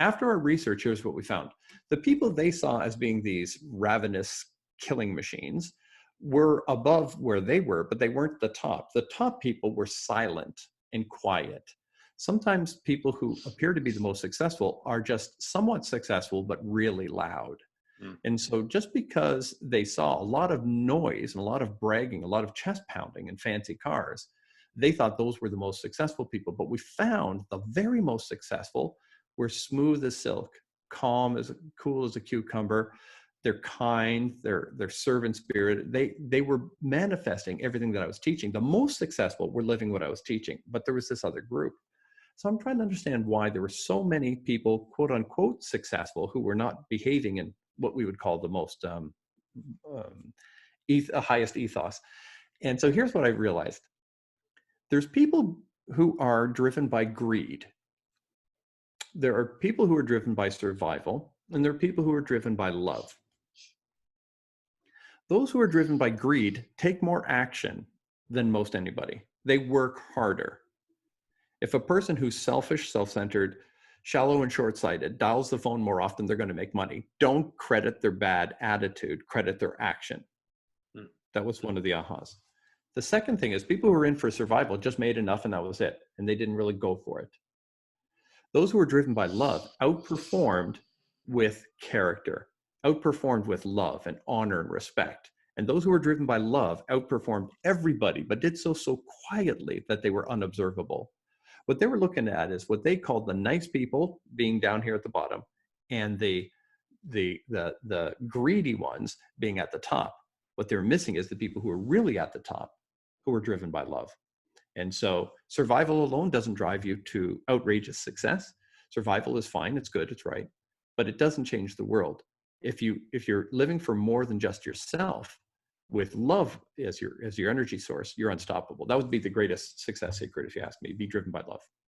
After our research, here's what we found. The people they saw as being these ravenous killing machines were above where they were, but they weren't the top. The top people were silent and quiet. Sometimes people who appear to be the most successful are just somewhat successful, but really loud. Mm. And so just because they saw a lot of noise and a lot of bragging, a lot of chest pounding and fancy cars, they thought those were the most successful people. But we found the very most successful were smooth as silk, calm as cool as a cucumber. They're kind, they're servant spirit. They were manifesting everything that I was teaching. The most successful were living what I was teaching, but there was this other group. So I'm trying to understand why there were so many people, quote unquote, successful who were not behaving in what we would call the most highest ethos. And so here's what I realized. There's people who are driven by greed. There are people who are driven by survival, and there are people who are driven by love. Those who are driven by greed take more action than most anybody. They work harder. If a person who's selfish, self-centered, shallow, and short-sighted dials the phone more often, they're going to make money. Don't credit their bad attitude, credit their action. Mm. That was one of the ahas. The second thing is people who were in for survival just made enough and that was it. And they didn't really go for it. Those who were driven by love outperformed with character, outperformed with love and honor and respect. And those who were driven by love outperformed everybody, but did so quietly that they were unobservable. What they were looking at is what they called the nice people being down here at the bottom and the greedy ones being at the top. What they're missing is the people who are really at the top, who are driven by love. And so survival alone doesn't drive you to outrageous success. Survival is fine, it's good, it's right, but it doesn't change the world. If you're living for more than just yourself, with love as your energy source, you're unstoppable. That would be the greatest success secret, if you ask me. Be driven by love.